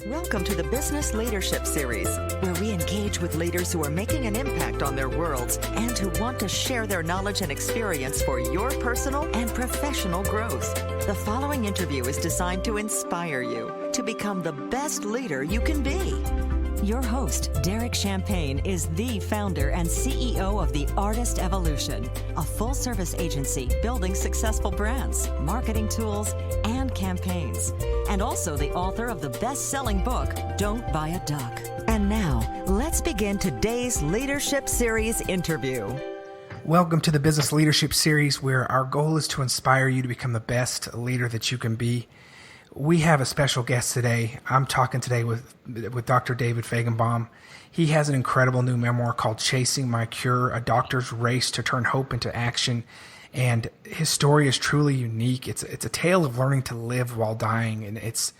Welcome to the Business Leadership Series, where we engage with leaders who are making an impact on their worlds and who want to share their knowledge and experience for your personal and professional growth. The following interview is designed to inspire you to become the best leader you can be. Your host, Derek Champagne, is the founder and CEO of The Artist Evolution, a full-service agency building successful brands, marketing tools, and campaigns, and also the author of the best-selling book, Don't Buy a Duck. And now, let's begin today's Leadership Series interview. Welcome to the Business Leadership Series, where our goal is to inspire you to become the best leader that you can be. We have a special guest today. I'm talking today with Dr. David Fajgenbaum. He has an incredible new memoir called Chasing My Cure, a doctor's race to turn hope into action. And his story is truly unique. It's a tale of learning to live while dying. And it's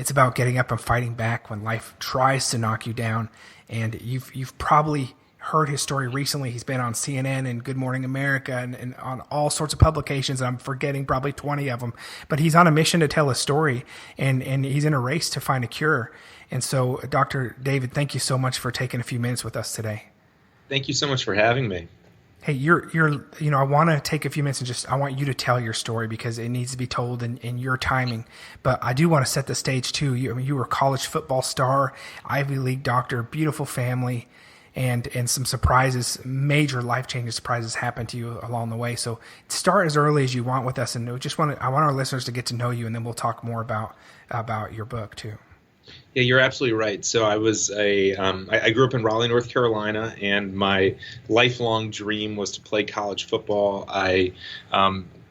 about getting up and fighting back when life tries to knock you down. And you've probably heard his story recently. He's been on CNN and Good Morning America and on all sorts of publications. I'm forgetting probably 20 of them, but he's on a mission to tell a story and he's in a race to find a cure. And so, Dr. David, thank you so much for taking a few minutes with us today. Thank you so much for having me. Hey, I want to take a few minutes and I want you to tell your story because it needs to be told in your timing. But I do want to set the stage too. You were a college football star, Ivy League doctor, beautiful family, and some surprises, major life-changing surprises happened to you along the way. So start as early as you want with us, and I want our listeners to get to know you, and then we'll talk more about your book too. Yeah, you're absolutely right. So I was I grew up in Raleigh, North Carolina, and my lifelong dream was to play college football. I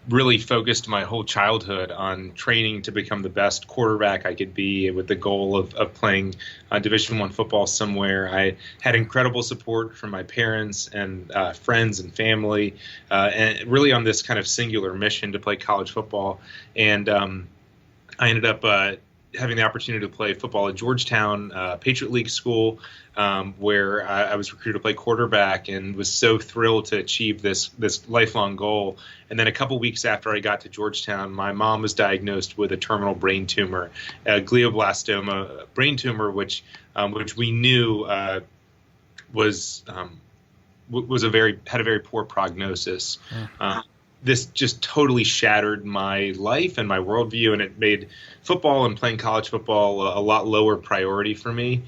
really focused my whole childhood on training to become the best quarterback I could be, with the goal of playing Division I football somewhere. I had incredible support from my parents and friends and family, and really on this kind of singular mission to play college football. And I ended up having the opportunity to play football at Georgetown, Patriot League school, where I was recruited to play quarterback, and was so thrilled to achieve this lifelong goal. And then a couple weeks after I got to Georgetown, my mom was diagnosed with a terminal brain tumor, a glioblastoma brain tumor, which we knew had a very poor prognosis. This just totally shattered my life and my worldview, and it made football and playing college football a lot lower priority for me.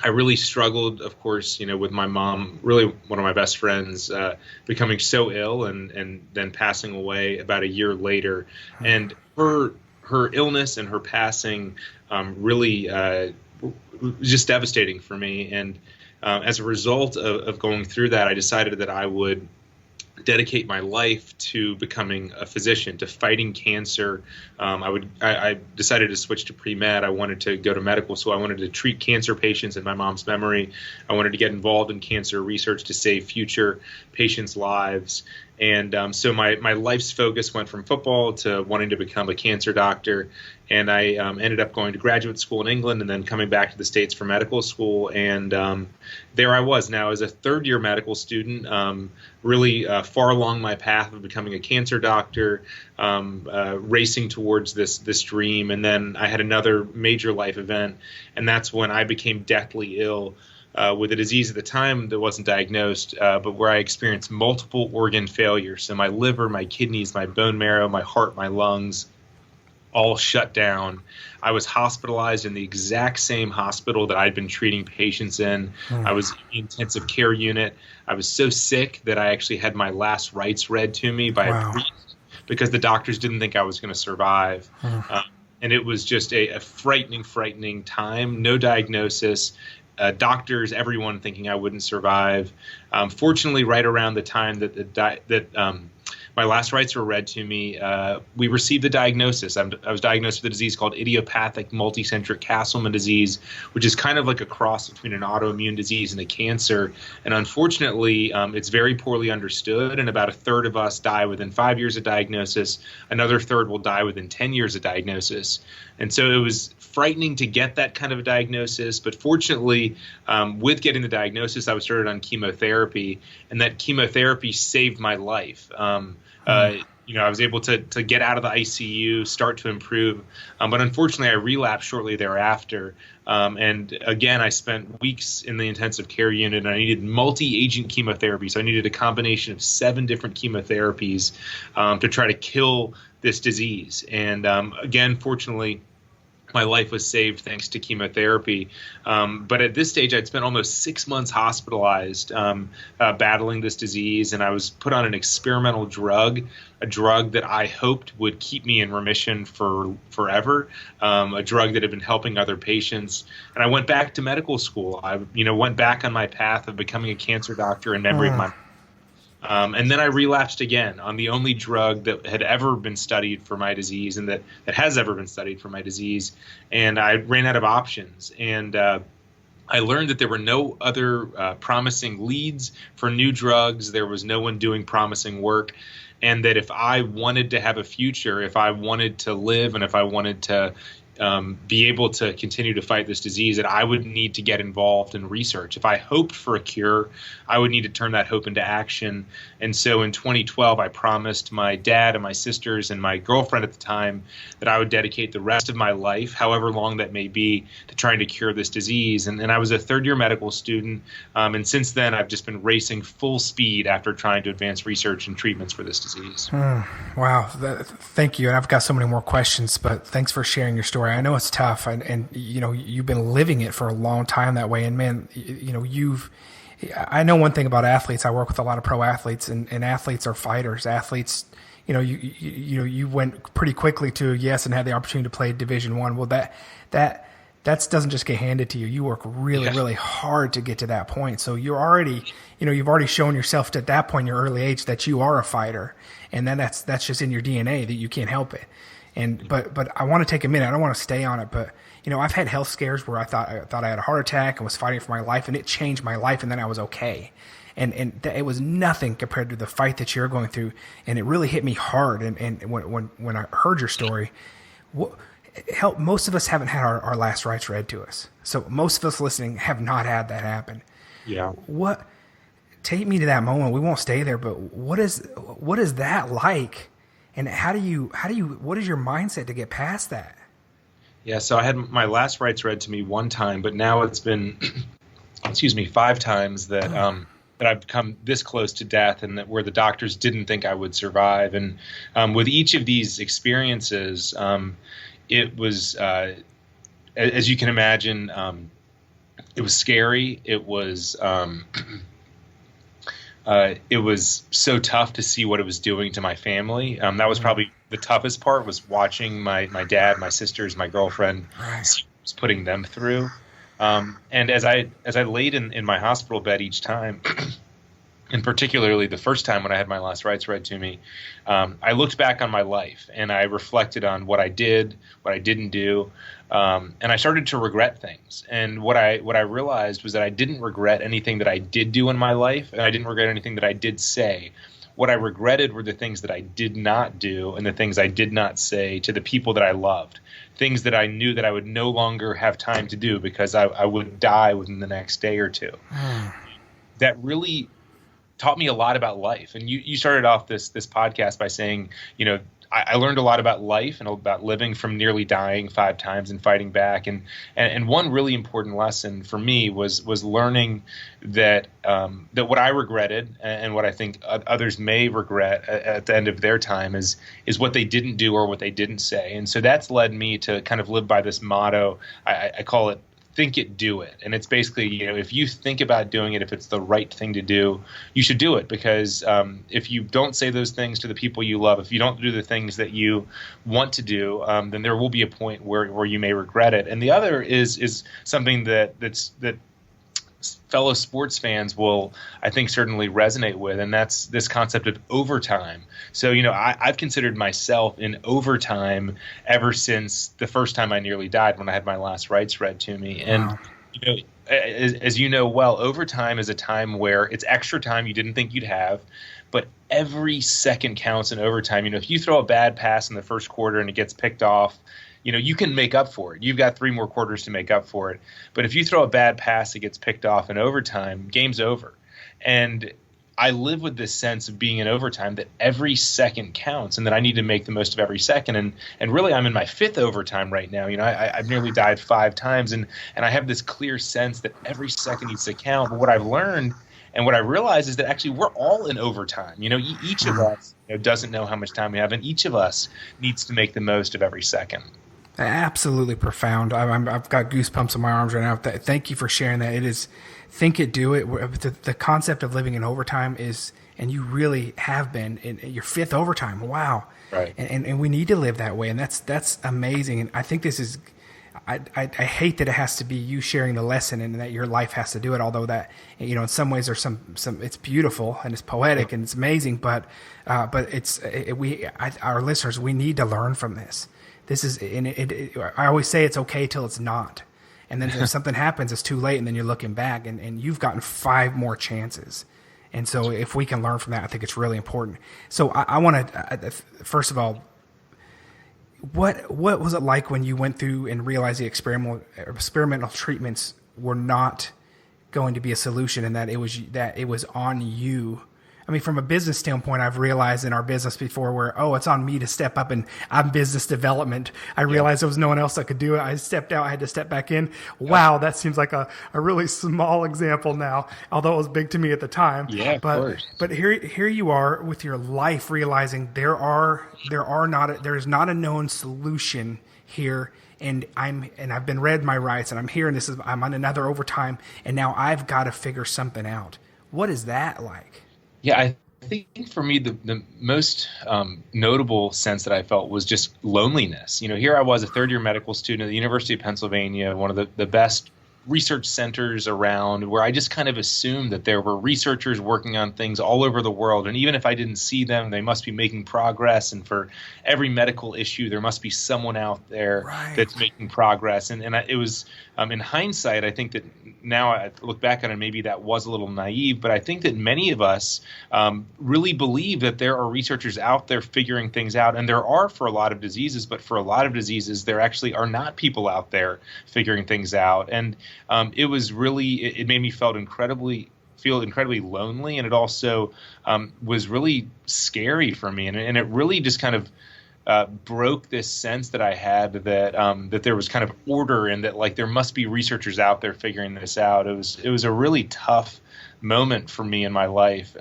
I really struggled, of course, with my mom, really one of my best friends, becoming so ill and then passing away about a year later. And her illness and her passing really was just devastating for me. And as a result of going through that, I decided that I would dedicate my life to becoming a physician, to fighting cancer. I decided to switch to pre-med. I wanted to go to medical school. I wanted to treat cancer patients in my mom's memory. I wanted to get involved in cancer research to save future patients' lives. And so my life's focus went from football to wanting to become a cancer doctor. And I ended up going to graduate school in England and then coming back to the States for medical school. And there I was now as a third-year medical student, really far along my path of becoming a cancer doctor, racing towards this dream. And then I had another major life event, and that's when I became deathly ill with a disease at the time that wasn't diagnosed, but where I experienced multiple organ failure. So my liver, my kidneys, my bone marrow, my heart, my lungs, all shut down. I was hospitalized in the exact same hospital that I'd been treating patients in. I was in the intensive care unit. I was so sick that I actually had my last rites read to me by a priest because the doctors didn't think I was going to survive. And it was just a frightening time. No diagnosis. Doctors, everyone thinking I wouldn't survive. Fortunately, right around the time that my last rites were read to me, we received the diagnosis. I was diagnosed with a disease called idiopathic multicentric Castleman disease, which is kind of like a cross between an autoimmune disease and a cancer. And unfortunately, it's very poorly understood, and about a third of us die within 5 years of diagnosis. Another third will die within 10 years of diagnosis. And so it was frightening to get that kind of a diagnosis. But fortunately, with getting the diagnosis, I was started on chemotherapy, and that chemotherapy saved my life. I was able to get out of the ICU, start to improve. But unfortunately, I relapsed shortly thereafter. And again, I spent weeks in the intensive care unit, and I needed multi-agent chemotherapy. So I needed a combination of 7 different chemotherapies to try to kill this disease. And again, fortunately, my life was saved thanks to chemotherapy. But at this stage, I'd spent almost 6 months hospitalized battling this disease, and I was put on an experimental drug, a drug that I hoped would keep me in remission for forever, a drug that had been helping other patients. And I went back to medical school. I went back on my path of becoming a cancer doctor in memory of my and then I relapsed again on the only drug that had ever been studied for my disease and that has ever been studied for my disease. And I ran out of options. And I learned that there were no other promising leads for new drugs. There was no one doing promising work. And that if I wanted to have a future, if I wanted to live, and if I wanted to be able to continue to fight this disease, that I would need to get involved in research. If I hoped for a cure, I would need to turn that hope into action. And so in 2012, I promised my dad and my sisters and my girlfriend at the time that I would dedicate the rest of my life, however long that may be, to trying to cure this disease. And I was a third-year medical student. And since then, I've just been racing full speed after trying to advance research and treatments for this disease. Wow. Thank you. And I've got so many more questions, but thanks for sharing your story. I know it's tough, and you've been living it for a long time that way. And man, I know one thing about athletes. I work with a lot of pro athletes, and athletes are fighters. Athletes, you went pretty quickly to yes and had the opportunity to play Division I. Well, that doesn't just get handed to you. You work really hard to get to that point. So you're already, you've already shown yourself at that point in your early age that you are a fighter, and then that's just in your DNA that you can't help it. But I want to take a minute. I don't want to stay on it, but I've had health scares where I thought I had a heart attack and was fighting for my life, and it changed my life, and then I was okay. And it was nothing compared to the fight that you're going through, and it really hit me hard. And when I heard your story, most of us haven't had our last rites read to us. So most of us listening have not had that happen. Yeah. Take me to that moment. We won't stay there, but what is that like? And what is your mindset to get past that? Yeah, so I had my last rites read to me one time, but now it's been, 5 times that I've come this close to death, and that where the doctors didn't think I would survive. And with each of these experiences, it was, as you can imagine, it was scary. It was so tough to see what it was doing to my family. That was probably the toughest part, was watching my dad, my sisters, my girlfriend, was putting them through. And as I laid in my hospital bed each time, and particularly the first time when I had my last rites read to me, I looked back on my life and I reflected on what I did, what I didn't do. And I started to regret things. And what I realized was that I didn't regret anything that I did do in my life, and I didn't regret anything that I did say. What I regretted were the things that I did not do and the things I did not say to the people that I loved, things that I knew that I would no longer have time to do because I would die within the next day or two. That really taught me a lot about life. And you started off this podcast by saying, I learned a lot about life and about living, from nearly dying 5 times and fighting back. And one really important lesson for me was learning that what I regretted, and what I think others may regret at the end of their time, is what they didn't do or what they didn't say. And so that's led me to kind of live by this motto. I call it think it, do it. And it's basically, if you think about doing it, if it's the right thing to do, you should do it. Because if you don't say those things to the people you love, if you don't do the things that you want to do, then there will be a point where you may regret it. And the other is something that fellow sports fans will, I think, certainly resonate with, and that's this concept of overtime. So, I've considered myself in overtime ever since the first time I nearly died, when I had my last rites read to me. Wow. And, as you know well, overtime is a time where it's extra time you didn't think you'd have, but every second counts in overtime. If you throw a bad pass in the first quarter and it gets picked off, you can make up for it. You've got 3 more quarters to make up for it. But if you throw a bad pass that gets picked off in overtime, game's over. And I live with this sense of being in overtime, that every second counts and that I need to make the most of every second. And really, I'm in my fifth overtime right now. I've nearly died 5 times, and I have this clear sense that every second needs to count. But what I've learned and what I realize is that actually we're all in overtime. Each of us doesn't know how much time we have, and each of us needs to make the most of every second. Absolutely profound. I've got goosebumps on my arms right now. Thank you for sharing that. It is think it, do it. The concept of living in overtime is, and you really have been in your 5th overtime. Wow. Right. And we need to live that way. And that's amazing. And I think this is, I hate that it has to be you sharing the lesson and that your life has to do it. Although that, in some ways there's some, it's beautiful and it's poetic and it's amazing, but our listeners, we need to learn from this. This is, I always say it's okay till it's not. And then if something happens, it's too late. And then you're looking back and you've gotten 5 more chances. And so if we can learn from that, I think it's really important. So I want to, first of all, what was it like when you went through and realized the experimental treatments were not going to be a solution, and that it was on you? I mean, from a business standpoint, I've realized in our business before where, it's on me to step up, and I'm business development. I realized there was no one else that could do it. I stepped out. I had to step back in. Wow, that seems like a really small example now, although it was big to me at the time. Yeah, of course. But here you are with your life realizing there is not a known solution here. And I've been read my rights, and I'm here, and I'm on another overtime, and now I've got to figure something out. What is that like? Yeah, I think for me, the most notable sense that I felt was just loneliness. Here I was, a 3rd-year medical student at the University of Pennsylvania, one of the best research centers around, where I just kind of assumed that there were researchers working on things all over the world. And even if I didn't see them, they must be making progress. And for every medical issue, there must be someone out there that's making progress. And it was, in hindsight, I think that now I look back on it, maybe that was a little naive, but I think that many of us really believe that there are researchers out there figuring things out. And there are for a lot of diseases, but for a lot of diseases, there actually are not people out there figuring things out. And it was really, it made me feel incredibly lonely, and it also was really scary for me, and it really just kind of broke this sense that I had that there was kind of order, and that like there must be researchers out there figuring this out. It was a really tough moment for me in my life.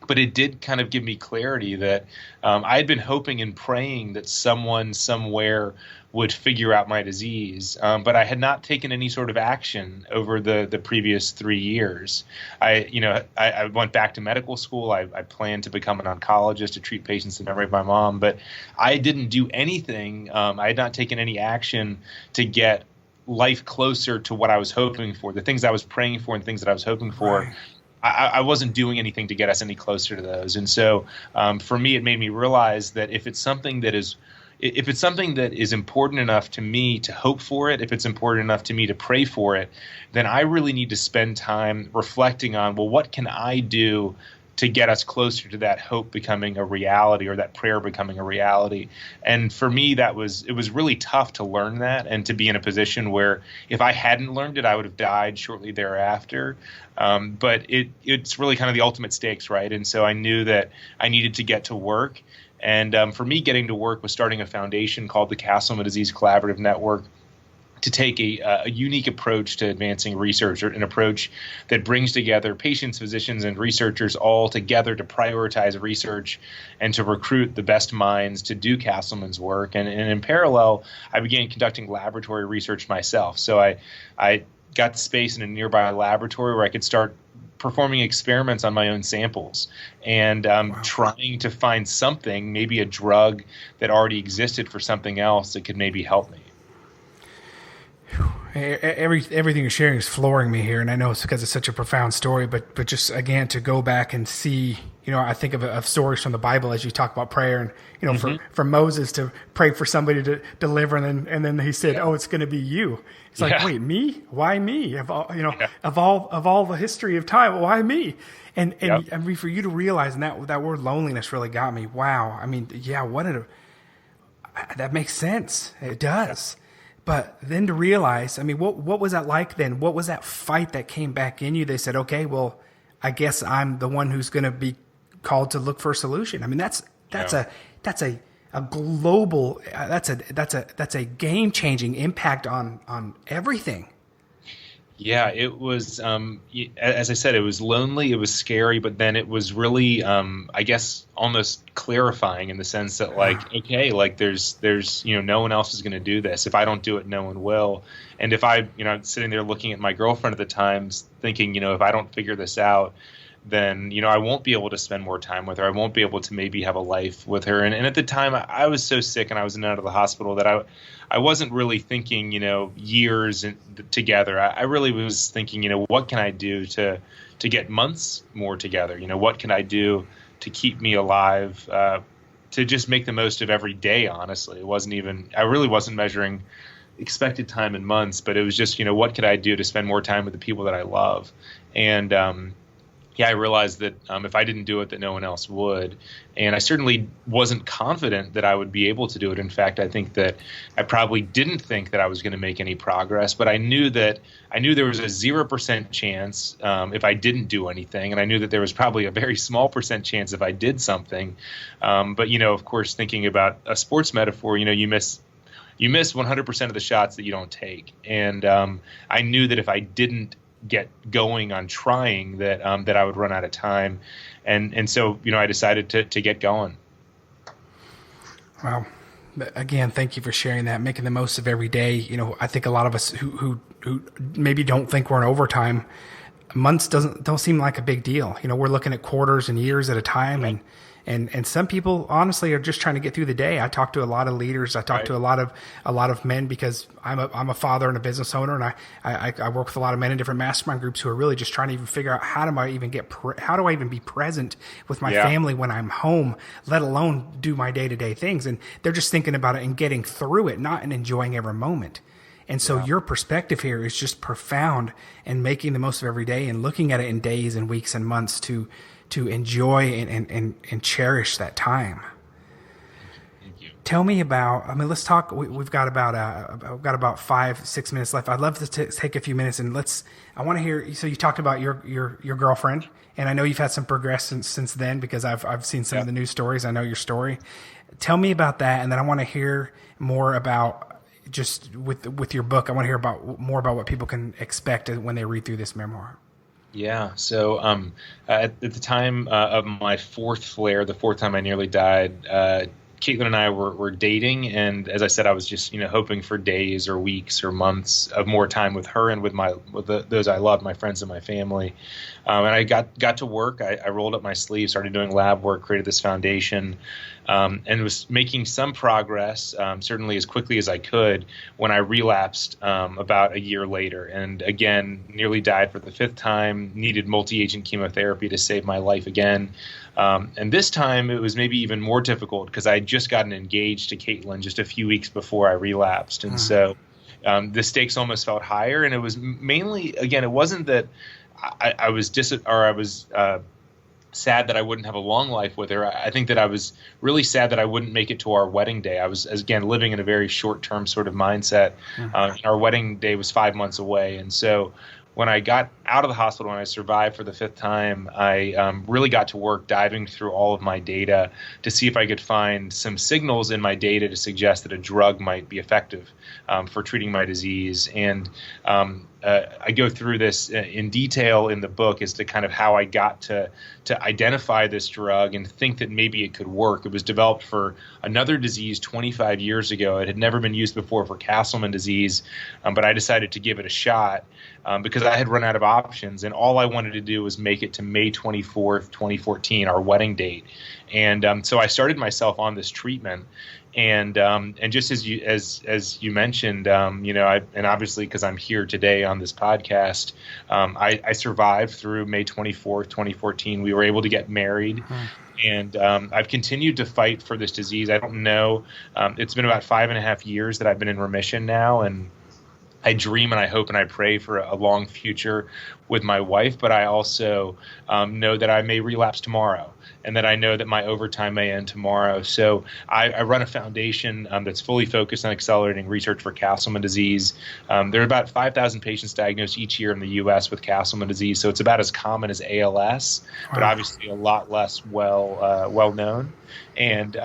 But it did kind of give me clarity that I had been hoping and praying that someone somewhere would figure out my disease, but I had not taken any sort of action over the previous 3 years. I went back to medical school. I planned to become an oncologist to treat patients in memory of my mom, but I didn't do anything. I had not taken any action to get life closer to what I was hoping for, the things I was praying for and things that I was hoping for. Right. I wasn't doing anything to get us any closer to those. And so for me, it made me realize that if it's something that is important enough to me to hope for it, if it's important enough to me to pray for it, then I really need to spend time reflecting on, well, what can I do to get us closer to that hope becoming a reality, or that prayer becoming a reality? And for me, it was really tough to learn that, and to be in a position where if I hadn't learned it, I would have died shortly thereafter. But it's really kind of the ultimate stakes, right? And so I knew that I needed to get to work. And for me, getting to work was starting a foundation called the Castleman Disease Collaborative Network, to take a unique approach to advancing research, or an approach that brings together patients, physicians, and researchers all together to prioritize research and to recruit the best minds to do Castleman's work. And in parallel, I began conducting laboratory research myself. So I got space in a nearby laboratory where I could start performing experiments on my own samples, and trying to find something, maybe a drug that already existed for something else that could maybe help me. Everything you're sharing is flooring me here, and I know it's because it's such a profound story. But just again to go back and see, I think of stories from the Bible as you talk about prayer, and for Moses to pray for somebody to deliver, and then he said, "Oh, it's going to be you." It's like, wait, me? Why me? Of all the history of time, why me? And I mean, for you to realize, and that word loneliness really got me. Wow. I mean, that makes sense. It does. But then to realize, I mean, what was that like then? What was that fight that came back in you? They said, okay, well, I guess I'm the one who's going to be called to look for a solution. I mean, that's a global, that's a game changing impact on everything. Yeah, it was, as I said, it was lonely, it was scary, but then it was really, I guess, almost clarifying in the sense that, like, okay, like there's, no one else is going to do this. If I don't do it, no one will. And if I'm sitting there looking at my girlfriend at the times thinking, if I don't figure this out, then, I won't be able to spend more time with her. I won't be able to maybe have a life with her. And at the time I was so sick and I was in and out of the hospital that I wasn't really thinking, years together. I really was thinking, what can I do to get months more together? What can I do to keep me alive, to just make the most of every day, honestly. I really wasn't measuring expected time in months, but it was just, what could I do to spend more time with the people that I love? And, I realized that if I didn't do it, that no one else would. And I certainly wasn't confident that I would be able to do it. In fact, I think that I probably didn't think that I was going to make any progress, but I knew there was a 0% chance if I didn't do anything. And I knew that there was probably a very small % chance if I did something. But, of course, thinking about a sports metaphor, you miss 100% of the shots that you don't take. And I knew that if I didn't get going on trying that I would run out of time. And so, I decided to get going. Wow. Again, thank you for sharing that, making the most of every day. I think a lot of us who maybe don't think we're in overtime, months don't seem like a big deal. We're looking at quarters and years at a time. Right. And some people honestly are just trying to get through the day. I talk to a lot of leaders. I talk to a lot of men because I'm a father and a business owner, and I work with a lot of men in different mastermind groups who are really just trying to even figure out how do I even be present with my family when I'm home, let alone do my day-to-day things. And they're just thinking about it and getting through it, not in enjoying every moment. And so your perspective here is just profound, and making the most of every day and looking at it in days and weeks and months to enjoy and cherish that time. Thank you. Tell me about, let's talk, we've got about 5-6 minutes left. I'd love to take a few minutes and I want to hear, so you talked about your girlfriend, and I know you've had some progression since then because I've seen some of the news stories. I know your story. Tell me about that. And then I want to hear more about just with your book. I want to hear more about what people can expect when they read through this memoir. Yeah. So at the time of my fourth flare, the fourth time I nearly died, Caitlin and I were dating. And as I said, I was just, hoping for days or weeks or months of more time with her and with those I love, my friends and my family. And I got to work. I rolled up my sleeves, started doing lab work, created this foundation, and was making some progress, certainly as quickly as I could, when I relapsed about a year later. And again, nearly died for the fifth time, needed multi-agent chemotherapy to save my life again. And this time it was maybe even more difficult because I had just gotten engaged to Caitlin just a few weeks before I relapsed. And so the stakes almost felt higher. And it was mainly, again, it wasn't that I was sad that I wouldn't have a long life with her. I think that I was really sad that I wouldn't make it to our wedding day. I was, again, living in a very short-term sort of mindset. Our wedding day was 5 months away. And so when I got out of the hospital and I survived for the fifth time, I really got to work diving through all of my data to see if I could find some signals in my data to suggest that a drug might be effective for treating my disease. And I go through this in detail in the book as to kind of how I got to identify this drug and think that maybe it could work. It was developed for another disease 25 years ago. It had never been used before for Castleman disease, but I decided to give it a shot because I had run out of options, and all I wanted to do was make it to May 24th, 2014, our wedding date. And so I started myself on this treatment. And just as you mentioned, and obviously because I'm here today on this podcast, I survived through May 24th, 2014. We were able to get married. And I've continued to fight for this disease. I don't know. It's been about 5.5 years that I've been in remission now. And I dream and I hope and I pray for a long future with my wife, but I also know that I may relapse tomorrow, and that I know that my overtime may end tomorrow. So I run a foundation that's fully focused on accelerating research for Castleman disease. There are about 5,000 patients diagnosed each year in the U.S. with Castleman disease, so it's about as common as ALS, but obviously a lot less well known. And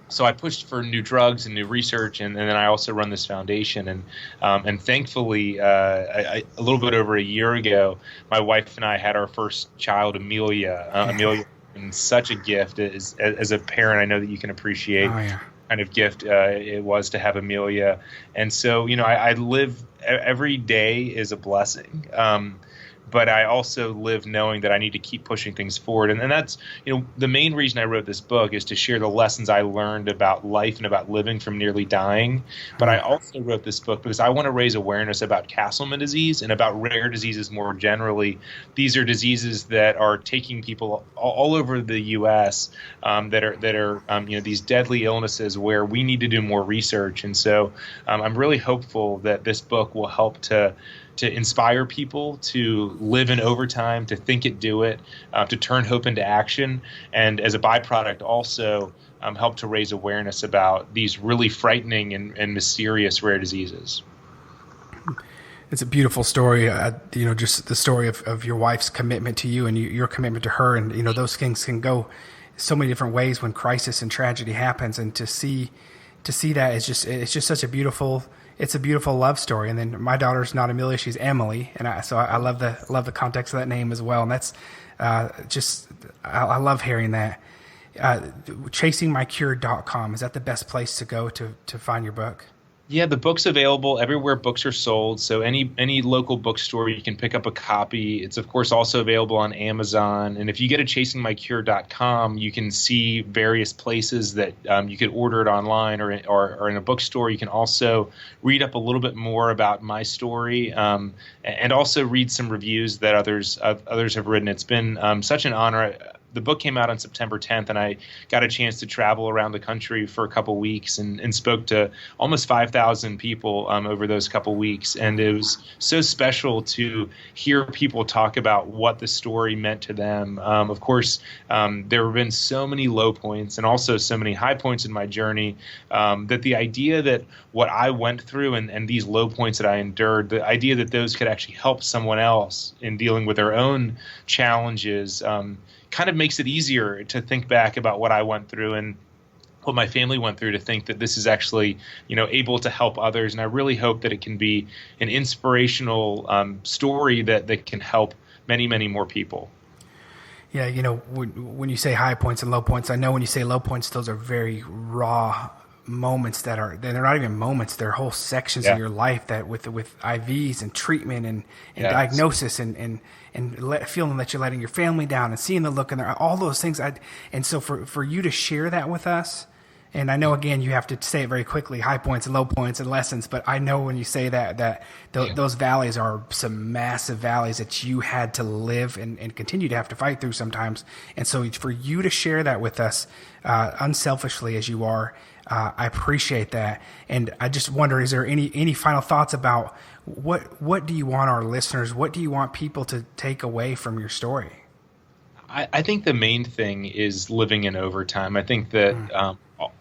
so I pushed for new drugs and new research, and then I also run this foundation. And thankfully, a little bit over a year ago, my wife and I had our first child, Amelia. Amelia, and such a gift as a parent. I know that you can appreciate kind of gift it was to have Amelia. And so, I live every day is a blessing. But I also live knowing that I need to keep pushing things forward. And that's, the main reason I wrote this book is to share the lessons I learned about life and about living from nearly dying. But I also wrote this book because I want to raise awareness about Castleman disease and about rare diseases more generally. These are diseases that are taking people all over the U.S. That are these deadly illnesses where we need to do more research. And so I'm really hopeful that this book will help to inspire people to live in overtime, to think it, do it, to turn hope into action, and as a byproduct also help to raise awareness about these really frightening and mysterious rare diseases. It's a beautiful story, just the story of your wife's commitment to you and your commitment to her, and those things can go so many different ways when crisis and tragedy happens, and to see that it's just such a beautiful. It's a beautiful love story. And then my daughter's not Amelia, she's Emily. And I love the context of that name as well. And that's I love hearing that. Chasingmycure.com, is that the best place to go to find your book? Yeah, the book's available everywhere books are sold. So any local bookstore, you can pick up a copy. It's, of course, also available on Amazon. And if you get to chasingmycure.com, you can see various places that you could order it online or in a bookstore. You can also read up a little bit more about my story and also read some reviews that others have written. It's been such an honor. The book came out on September 10th, and I got a chance to travel around the country for a couple weeks and spoke to almost 5,000 people over those couple weeks. And it was so special to hear people talk about what the story meant to them. Of course, there have been so many low points and also so many high points in my journey that the idea that what I went through and these low points that I endured, the idea that those could actually help someone else in dealing with their own challenges kind of makes it easier to think back about what I went through and what my family went through, to think that this is actually, able to help others. And I really hope that it can be an inspirational story that can help many, many more people. Yeah, when you say high points and low points, I know when you say low points, those are very raw moments they're not even moments, they're whole sections of your life that with IVs and treatment and diagnosis and feeling that you're letting your family down and seeing the look in their, all those things. And so for you to share that with us, and I know, again, you have to say it very quickly, high points and low points and lessons, but I know when you say that those valleys are some massive valleys that you had to live and continue to have to fight through sometimes. And so for you to share that with us, unselfishly as you are, I appreciate that. And I just wonder, is there any final thoughts about what do you want our listeners, what do you want people to take away from your story? I think the main thing is living in overtime. I think that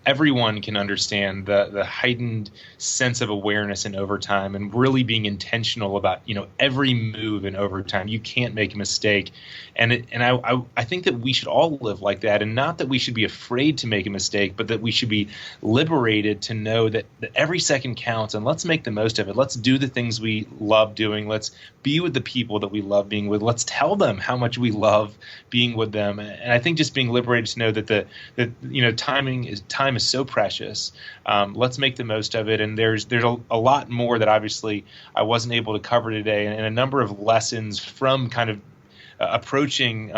everyone can understand the heightened sense of awareness in overtime and really being intentional about, every move in overtime. You can't make a mistake. And I think that we should all live like that, and not that we should be afraid to make a mistake, but that we should be liberated to know that every second counts, and let's make the most of it. Let's do the things we love doing. Let's be with the people that we love being with. Let's tell them how much we love being with them. And I think just being liberated to know that time is so precious. Let's make the most of it. And there's a lot more that obviously I wasn't able to cover today, and a number of lessons from kind of approaching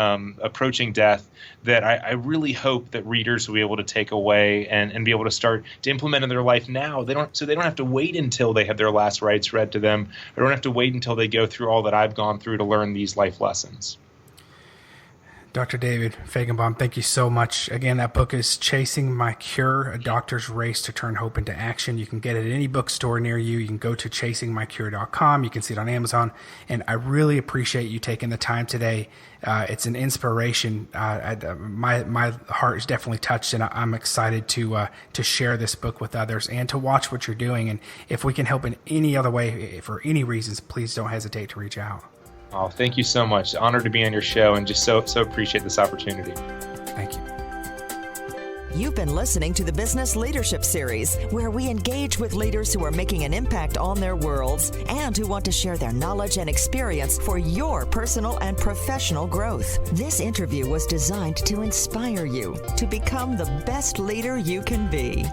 death that I really hope that readers will be able to take away and be able to start to implement in their life now. They don't have to wait until they have their last rites read to them. They don't have to wait until they go through all that I've gone through to learn these life lessons. Dr. David Fajgenbaum, thank you so much. Again, that book is Chasing My Cure, A Doctor's Race to Turn Hope into Action. You can get it at any bookstore near you. You can go to chasingmycure.com. You can see it on Amazon. And I really appreciate you taking the time today. It's an inspiration. My heart is definitely touched, and I'm excited to share this book with others and to watch what you're doing. And if we can help in any other way, for any reasons, please don't hesitate to reach out. Oh, thank you so much. Honored to be on your show and just so appreciate this opportunity. Thank you. You've been listening to the Business Leadership Series, where we engage with leaders who are making an impact on their worlds and who want to share their knowledge and experience for your personal and professional growth. This interview was designed to inspire you to become the best leader you can be.